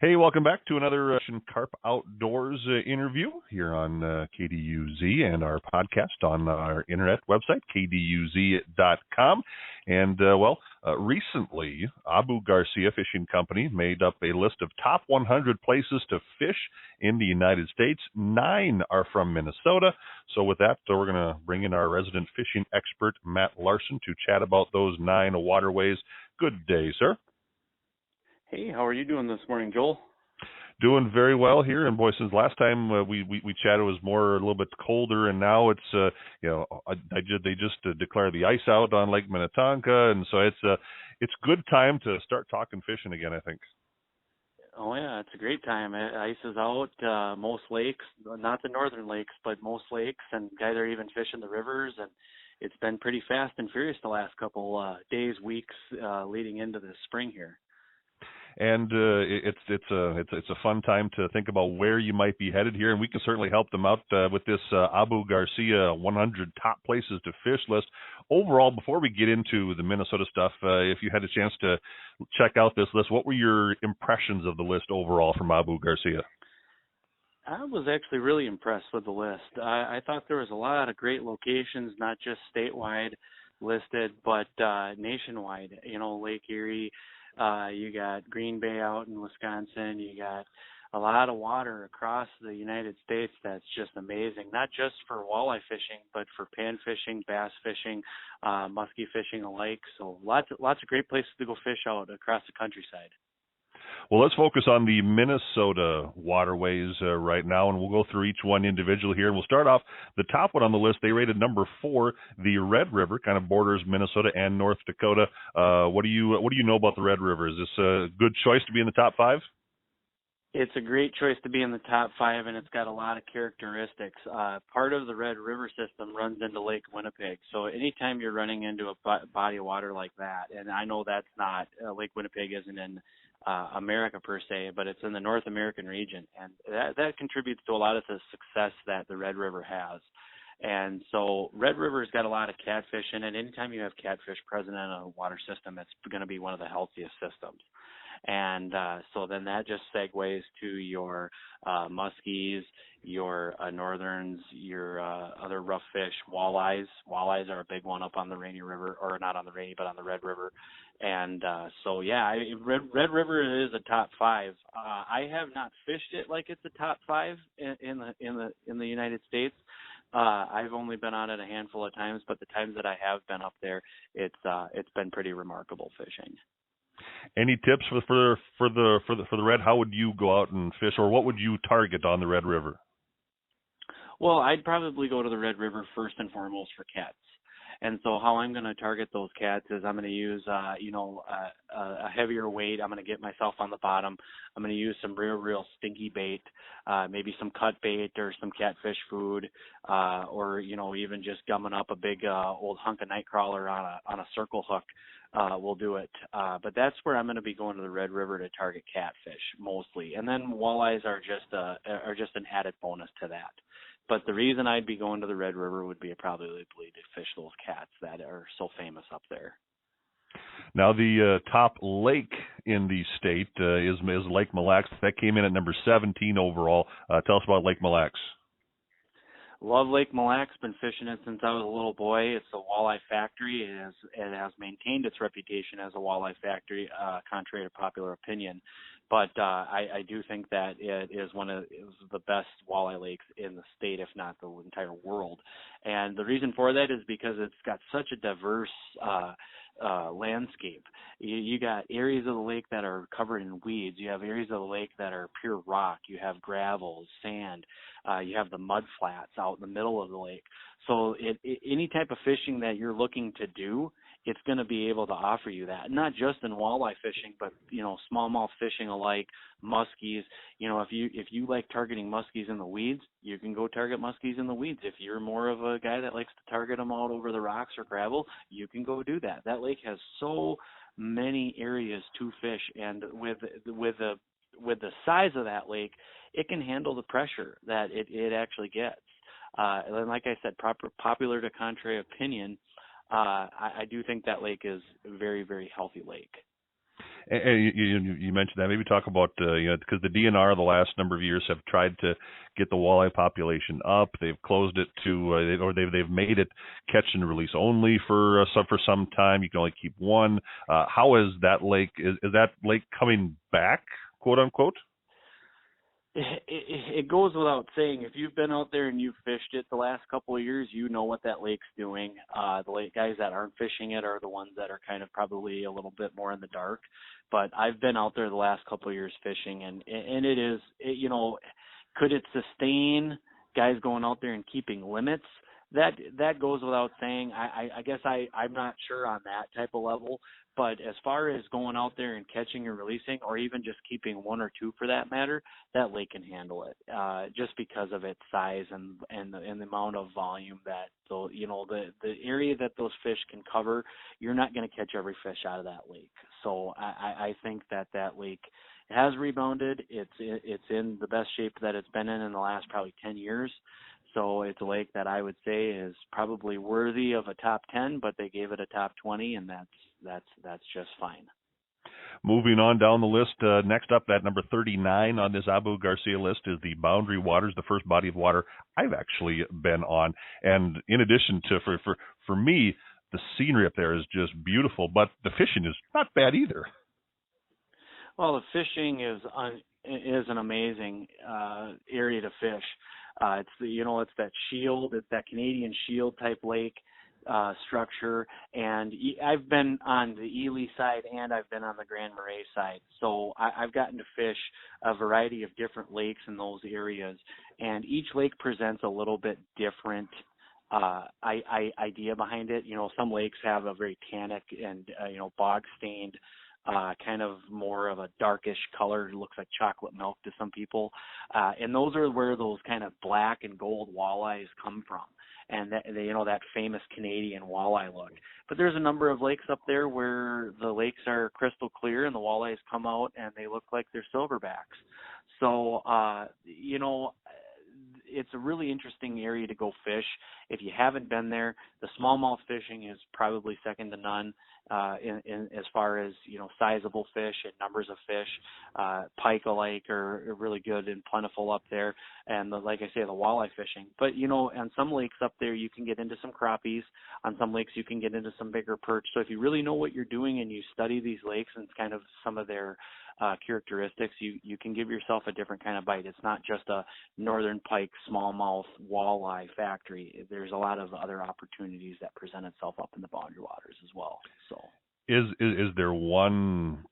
Hey, welcome back to another KARP Outdoors interview here on KDUZ and our podcast on our internet website, KDUZ.com. And, recently, Abu Garcia Fishing Company made up a list of top 100 places to fish in the United States. 9 are from Minnesota. So with that, we're going to bring in our resident fishing expert, Matt Larson, to chat about those 9 waterways. Good day, sir. Hey, how are you doing this morning, Joel? Doing very well here, and boy, since last time we chatted, it was a little bit colder, and now it's they just declared the ice out on Lake Minnetonka, and so it's good time to start talking fishing again, I think. Oh yeah, it's a great time. Ice is out, most lakes, not the northern lakes, but most lakes, and guys are even fishing the rivers, and it's been pretty fast and furious the last couple days, weeks leading into the spring here. And it's a fun time to think about where you might be headed here, and we can certainly help them out with this Abu Garcia 100 top places to fish list. Overall, before we get into the Minnesota stuff, if you had a chance to check out this list, what were your impressions of the list overall from Abu Garcia? I was actually really impressed with the list. I thought there was a lot of great locations, not just statewide listed, but nationwide. You know, Lake Erie. You got Green Bay out in Wisconsin. You got a lot of water across the United States that's just amazing, not just for walleye fishing, but for pan fishing, bass fishing, muskie fishing alike. So lots of great places to go fish out across the countryside. Well, let's focus on the Minnesota waterways right now, and we'll go through each one individually here. And we'll start off the top one on the list. They rated number 4, the Red River, kind of borders Minnesota and North Dakota. What do you know about the Red River? Is this a good choice to be in the top 5? It's a great choice to be in the top 5, and it's got a lot of characteristics. Part of the Red River system runs into Lake Winnipeg. So anytime you're running into a body of water like that, and I know that's not, Lake Winnipeg isn't in America per se, but it's in the North American region, and that contributes to a lot of the success that the Red River has. And so Red River's got a lot of catfish in it. Anytime you have catfish present in a water system, it's going to be one of the healthiest systems. And so then that just segues to your muskies, your northerns, your other rough fish, walleyes. Walleyes are a big one up on the Rainy River, or not on the Rainy, but on the Red River. And so yeah, Red River is a top 5. I have not fished it like it's a top 5 in the United States. I've only been on it a handful of times, but the times that I have been up there, it's been pretty remarkable fishing. Any tips for the Red? How would you go out and fish, or what would you target on the Red River? Well, I'd probably go to the Red River first and foremost for cats. And so how I'm going to target those cats is I'm going to use, a heavier weight. I'm going to get myself on the bottom. I'm going to use some real stinky bait, maybe some cut bait or some catfish food, or, even just gumming up a big old hunk of nightcrawler on a circle hook. We'll do it. But that's where I'm going to be going to the Red River to target catfish mostly. And then walleyes are just an added bonus to that. But the reason I'd be going to the Red River would be probably to fish those cats that are so famous up there. Now, the top lake in the state is Lake Mille Lacs. That came in at number 17 overall. Tell us about Lake Mille Lacs. Love Lake Mille Lacs. Been fishing it since I was a little boy. It's a walleye factory. It has maintained its reputation as a walleye factory, contrary to popular opinion. But I do think that it is one of the best walleye lakes in the state, if not the entire world. And the reason for that is because it's got such a diverse landscape. You got areas of the lake that are covered in weeds. You have areas of the lake that are pure rock. You have gravel, sand. You have the mud flats out in the middle of the lake. So any type of fishing that you're looking to do, it's going to be able to offer you that. Not just in walleye fishing, but smallmouth fishing alike, muskies. If you like targeting muskies in the weeds, you can go target muskies in the weeds. If you're more of a guy that likes to target them out over the rocks or gravel, you can go do that. That lake has so many areas to fish, and with the size of that lake, it can handle the pressure that it actually gets. And like I said, popular to contrary opinion, I do think that lake is a very, very healthy lake. And you mentioned that. Maybe talk about because the DNR the last number of years have tried to get the walleye population up. They've closed it to or they've made it catch and release only for some time. You can only keep one. How is that lake? Is that lake coming back, quote unquote? It goes without saying, if you've been out there and you've fished it the last couple of years, you know what that lake's doing. The lake guys that aren't fishing it are the ones that are kind of probably a little bit more in the dark. But I've been out there the last couple of years fishing, and it is, could it sustain guys going out there and keeping limits? That goes without saying. I guess I'm not sure on that type of level. But as far as going out there and catching and releasing, or even just keeping one or two for that matter, that lake can handle it, just because of its size and the amount of volume that the area that those fish can cover. You're not going to catch every fish out of that lake. So I think that lake has rebounded. It's in the best shape that it's been in the last probably 10 years. So it's a lake that I would say is probably worthy of a top 10, but they gave it a top 20, and that's just fine. Moving on down the list, next up at number 39 on this Abu Garcia list is the Boundary Waters, the first body of water I've actually been on. And in addition to, for me, the scenery up there is just beautiful, but the fishing is not bad either. Well, the fishing is an amazing area to fish. It's it's that shield, it's that Canadian shield type lake structure, and I've been on the Ely side and I've been on the Grand Marais side, so I've gotten to fish a variety of different lakes in those areas, and each lake presents a little bit different idea behind it. Some lakes have a very tannic and bog stained kind of more of a darkish color. It looks like chocolate milk to some people. And those are where those kind of black and gold walleyes come from. And that famous Canadian walleye look. But there's a number of lakes up there where the lakes are crystal clear and the walleyes come out and they look like they're silverbacks. So, it's a really interesting area to go fish. If you haven't been there, the smallmouth fishing is probably second to none in as far as sizable fish and numbers of fish. Pike alike are really good and plentiful up there, and like I say, the walleye fishing. But on some lakes up there, you can get into some crappies. On some lakes, you can get into some bigger perch. So if you really know what you're doing and you study these lakes and kind of some of their characteristics, you can give yourself a different kind of bite. It's not just a northern pike smallmouth walleye factory. There's a lot of other opportunities that present itself up in the Boundary Waters as well. So is there one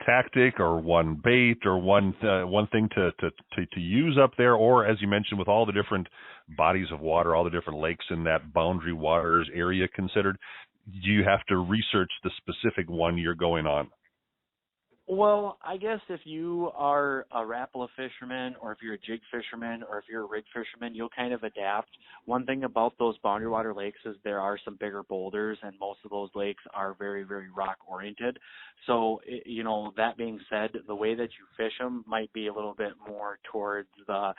tactic or one bait or one thing to use up there, or as you mentioned, with all the different bodies of water, all the different lakes in that Boundary Waters area considered, do you have to research the specific one you're going on? Well, I guess if you are a Rapala fisherman, or if you're a jig fisherman, or if you're a rig fisherman, you'll kind of adapt. One thing about those Boundary Water lakes is there are some bigger boulders, and most of those lakes are very, very rock-oriented. So, that being said, the way that you fish them might be a little bit more towards the,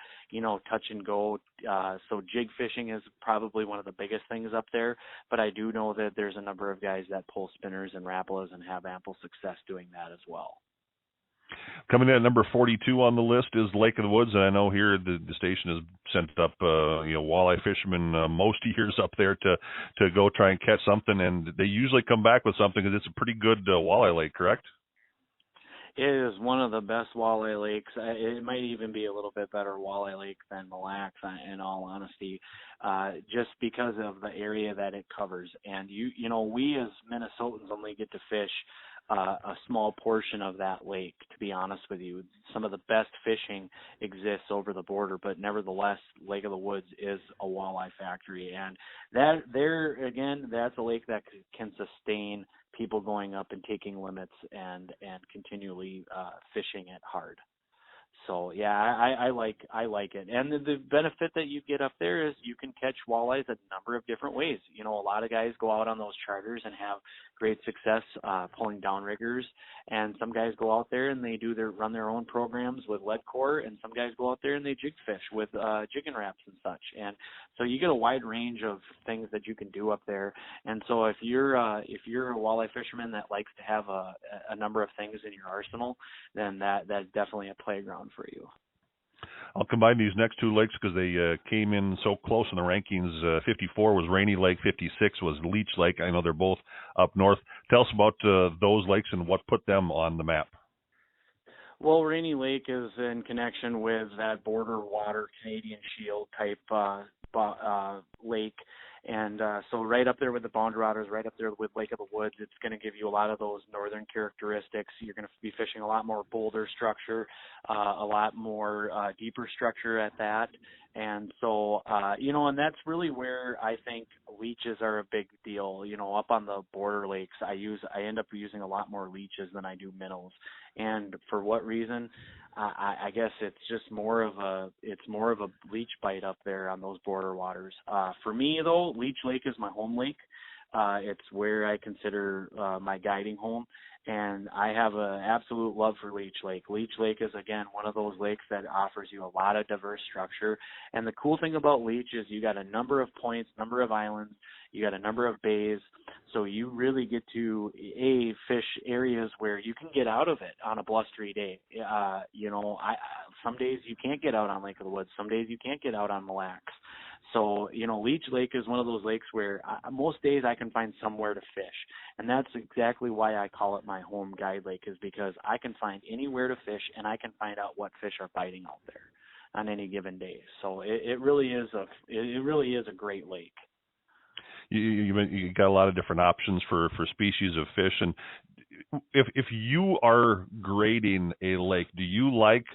touch and go. So jig fishing is probably one of the biggest things up there, but I do know that there's a number of guys that pull spinners and Rapalas and have ample success doing that as well. Coming in at number 42 on the list is Lake of the Woods, and I know here the station has sent up walleye fishermen most years up there to go try and catch something, and they usually come back with something because it's a pretty good walleye lake, correct? It is one of the best walleye lakes. It might even be a little bit better walleye lake than Mille Lacs, in all honesty, just because of the area that it covers. And we as Minnesotans only get to fish a small portion of that lake, to be honest with you. Some of the best fishing exists over the border, but nevertheless, Lake of the Woods is a walleye factory. And that's a lake that can sustain people going up and taking limits and continually fishing it hard. So yeah, I like it, and the benefit that you get up there is you can catch walleyes a number of different ways. You know, a lot of guys go out on those charters and have great success pulling downriggers, and some guys go out there and they run their own programs with lead core, and some guys go out there and they jig fish with jigging wraps and such. And so you get a wide range of things that you can do up there. And so if you're a walleye fisherman that likes to have a number of things in your arsenal, then that's definitely a playground for you. I'll combine these next two lakes because they came in so close in the rankings. 54 was Rainy Lake, 56 was Leech Lake. I know they're both up north. Tell us about those lakes and what put them on the map. Well, Rainy Lake is in connection with that border water Canadian Shield type lake. And so right up there with the boundary waters, right up there with Lake of the Woods, it's going to give you a lot of those northern characteristics. You're going to be fishing a lot more boulder structure, a lot more deeper structure at that. And so, and that's really where I think leeches are a big deal. You know, up on the border lakes, I end up using a lot more leeches than I do minnows. And for what reason? I guess it's just more of a leech bite up there on those border waters. For me though, Leech Lake is my home lake. It's where I consider my guiding home, and I have an absolute love for Leech Lake. Leech Lake is, again, one of those lakes that offers you a lot of diverse structure. And the cool thing about Leech is you got a number of points, number of islands, you got a number of bays, so you really get to fish areas where you can get out of it on a blustery day. Some days you can't get out on Lake of the Woods, some days you can't get out on Mille Lacs. So, Leech Lake is one of those lakes where most days I can find somewhere to fish. And that's exactly why I call it my home guide lake, is because I can find anywhere to fish and I can find out what fish are biting out there on any given day. So it really is a great lake. You got a lot of different options for species of fish. And if you are grading a lake, do you like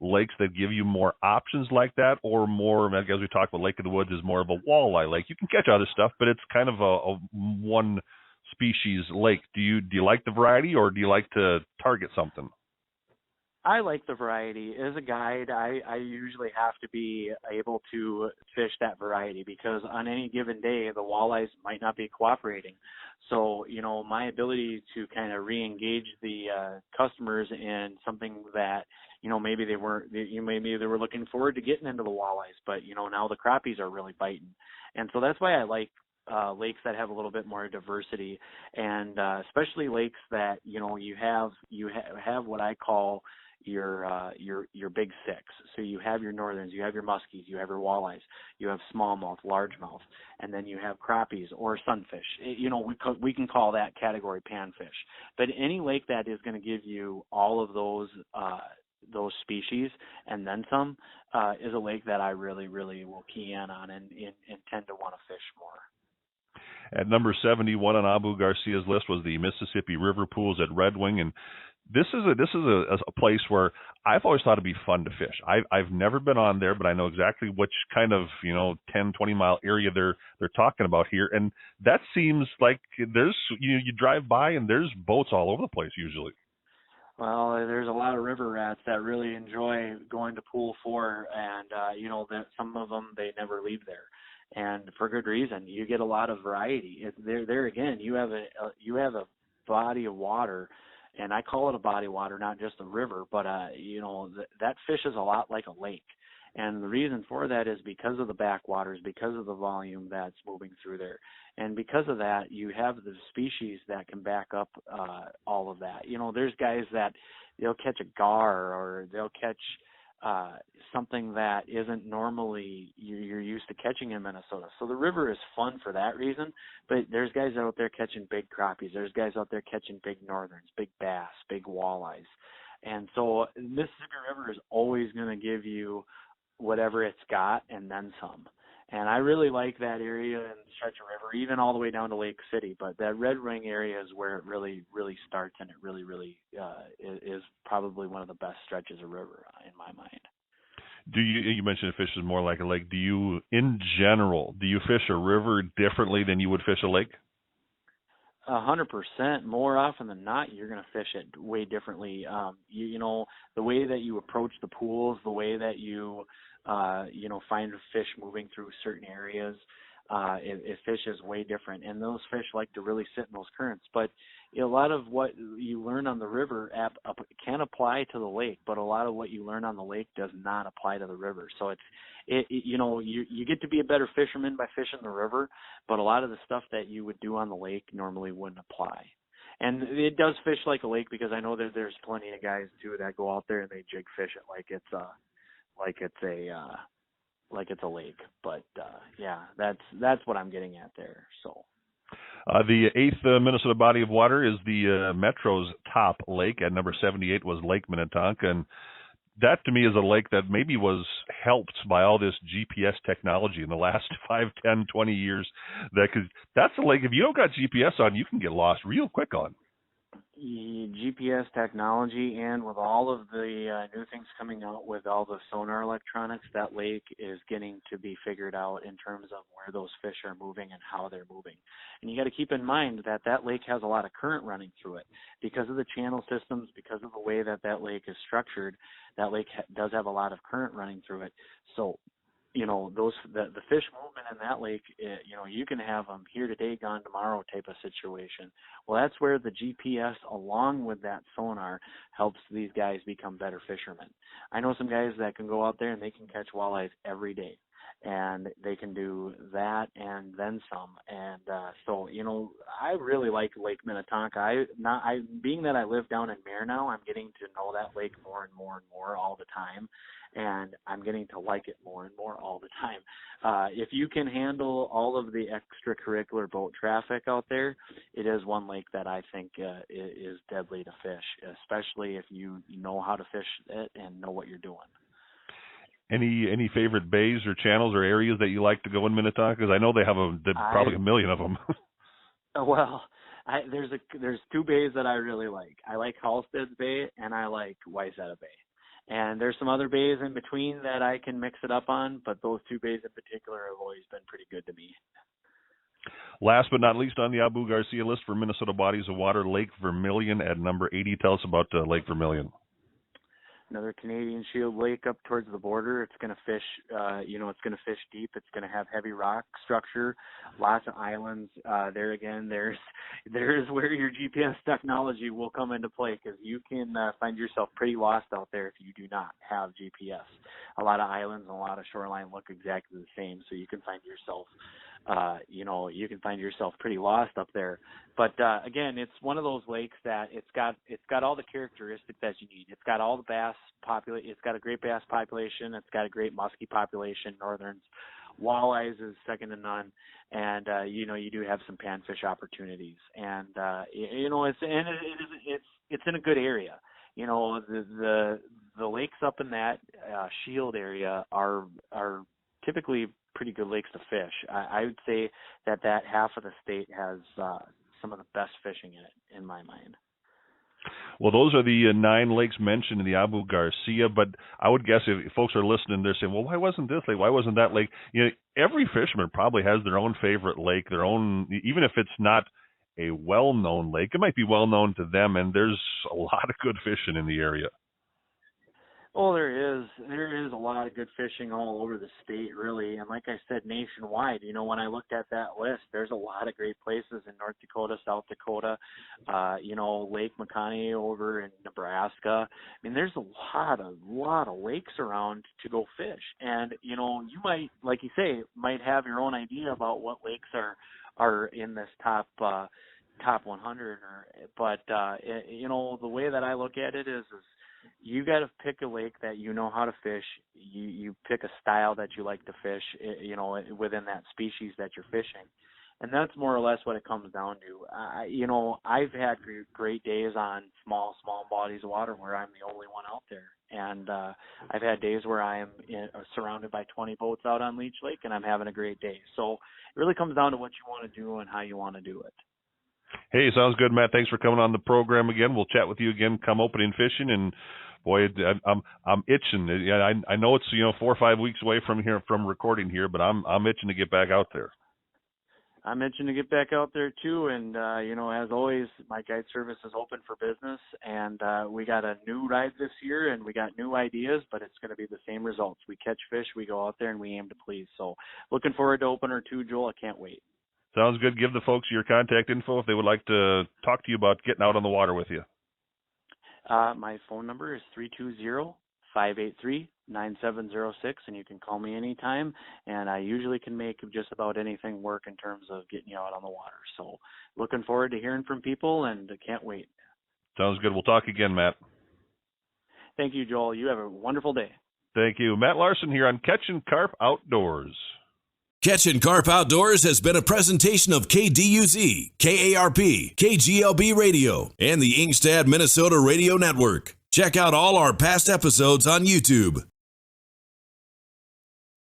lakes that give you more options like that, or more, as we talked about, Lake of the Woods is more of a walleye lake? You can catch other stuff, but it's kind of a one species lake. Do you like the variety, or do you like to target something? I like the variety. As a guide, I usually have to be able to fish that variety, because on any given day, the walleyes might not be cooperating. So, my ability to kind of re-engage the customers in something that, maybe they were looking forward to getting into the walleyes, but, now the crappies are really biting. And so that's why I like lakes that have a little bit more diversity, and especially lakes that, you have what I call your big six. So you have your northerns, you have your muskies, you have your walleyes, you have smallmouth, largemouth, and then you have crappies or sunfish. We can call that category panfish. But any lake that is going to give you all of those species and then some is a lake that I really, really will key in on and tend to want to fish more. At number 71 on Abu Garcia's list was the Mississippi River Pools at Red Wing, and this is a place where I've always thought it'd be fun to fish. I've never been on there, but I know exactly which kind of 10, 20 mile area they're talking about here, and that seems like there's you drive by and there's boats all over the place usually. Well, there's a lot of river rats that really enjoy going to Pool 4, and that some of them, they never leave there. And for good reason. You get a lot of variety. There again, you have a body of water, and I call it a body of water, not just a river, but that fish is a lot like a lake. And the reason for that is because of the backwaters, because of the volume that's moving through there. And because of that, you have the species that can back up all of that. There's guys that they'll catch a gar, or they'll catch something that isn't normally you're used to catching in Minnesota. So the river is fun for that reason, but there's guys out there catching big crappies. There's guys out there catching big northerns, big bass, big walleyes. And so Mississippi River is always going to give you whatever it's got and then some. And I really like that area and the stretch of river, even all the way down to Lake City. But that Red Wing area is where it really, really starts, and it really, really is probably one of the best stretches of river in my mind. You mentioned fish is more like a lake. Do you fish a river differently than you would fish a lake? 100%. More often than not, you're going to fish it way differently. You know, the way that you approach the pools, the way that you, you know, find fish moving through certain areas, it fishes way different. And those fish like to really sit in those currents. But a lot of what you learn on the river can apply to the lake, but a lot of what you learn on the lake does not apply to the river. So you know, you get to be a better fisherman by fishing the river, but a lot of the stuff that you would do on the lake normally wouldn't apply. And it does fish like a lake, because I know that there's plenty of guys too that go out there and they jig fish it like it's a lake. But yeah, that's what I'm getting at there. So. The eighth Minnesota body of water is the Metro's top lake. At number 78 was Lake Minnetonka, and that to me is a lake that maybe was helped by all this GPS technology in the last 5, 10, 20 years. Because that's a lake, if you don't got GPS on, you can get lost real quick on. GPS technology, and with all of the new things coming out with all the sonar electronics, that lake is getting to be figured out in terms of where those fish are moving and how they're moving. And you got to keep in mind that that lake has a lot of current running through it. Because of the channel systems, because of the way that that lake is structured, that lake does have a lot of current running through it. So, you know, the fish movement in that lake, you know, you can have them here today, gone tomorrow type of situation. Well, that's where the GPS, along with that sonar, helps these guys become better fishermen. I know some guys that can go out there and they can catch walleyes every day, and they can do that and then some. And so, you know, I really like Lake Minnetonka. Being that I live down in Mare now, I'm getting to know that lake more and more and more all the time. And I'm getting to like it more and more all the time. If you can handle all of the extracurricular boat traffic out there, it is one lake that I think is deadly to fish, especially if you know how to fish it and know what you're doing. Any favorite bays or channels or areas that you like to go in Minnetonka? Because I know they have probably a million of them. Well, there's two bays that I really like. I like Halstead's Bay and I like Wayzata Bay. And there's some other bays in between that I can mix it up on, but those two bays in particular have always been pretty good to me. Last but not least on the Abu Garcia list for Minnesota bodies of water, Lake Vermilion at number 80. Tell us about Lake Vermilion. Another Canadian Shield lake up towards the border. It's going to fish, it's going to fish deep. It's going to have heavy rock structure, lots of islands. There again, there's where your GPS technology will come into play, because you can find yourself pretty lost out there if you do not have GPS. A lot of islands and a lot of shoreline look exactly the same, so you can find yourself pretty lost up there. But again, it's one of those lakes that it's got all the characteristics that you need. It's got all the bass it's got a great bass population. It's got a great muskie population. Northerns, walleyes is second to none, and you do have some panfish opportunities. And it's in a good area. You know, the lakes up in that Shield area are typically pretty good lakes to fish. I would say that half of the state has some of the best fishing in it, in my mind. Well, those are the 9 lakes mentioned in the Abu Garcia, but I would guess if folks are listening, they're saying, well, why wasn't this lake? Why wasn't that lake? You know, every fisherman probably has their own favorite lake, their own, even if it's not a well-known lake, it might be well-known to them, and there's a lot of good fishing in the area. Well, there is a lot of good fishing all over the state, really. And like I said, nationwide, you know, when I looked at that list, there's a lot of great places in North Dakota, South Dakota, Lake McConney over in Nebraska. I mean, there's a lot of lakes around to go fish. And, you know, you might, like you say, might have your own idea about what lakes are in this top 100. But the way that I look at it is you got to pick a lake that you know how to fish. You pick a style that you like to fish, within that species that you're fishing. And that's more or less what it comes down to. I've had great days on small bodies of water where I'm the only one out there. And I've had days where I am surrounded by 20 boats out on Leech Lake, and I'm having a great day. So it really comes down to what you want to do and how you want to do it. Hey, sounds good, Matt. Thanks for coming on the program again. We'll chat with you again come opening fishing. And boy, I'm itching. I know it's 4 or 5 weeks away from recording here, but I'm itching to get back out there. I'm itching to get back out there too, and as always, my guide service is open for business, and we got a new ride this year, and we got new ideas, but it's going to be the same results. We catch fish, we go out there, and we aim to please. So looking forward to opener 2, Joel. I can't wait. Sounds good. Give the folks your contact info if they would like to talk to you about getting out on the water with you. My phone number is 320-583-9706, and you can call me anytime, and I usually can make just about anything work in terms of getting you out on the water. So looking forward to hearing from people, and can't wait. Sounds good. We'll talk again, Matt. Thank you, Joel. You have a wonderful day. Thank you. Matt Larson here on Catchin' Carp Outdoors. Catchin' Carp Outdoors has been a presentation of KDUZ, KARP, KGLB Radio, and the Ingstad, Minnesota Radio Network. Check out all our past episodes on YouTube.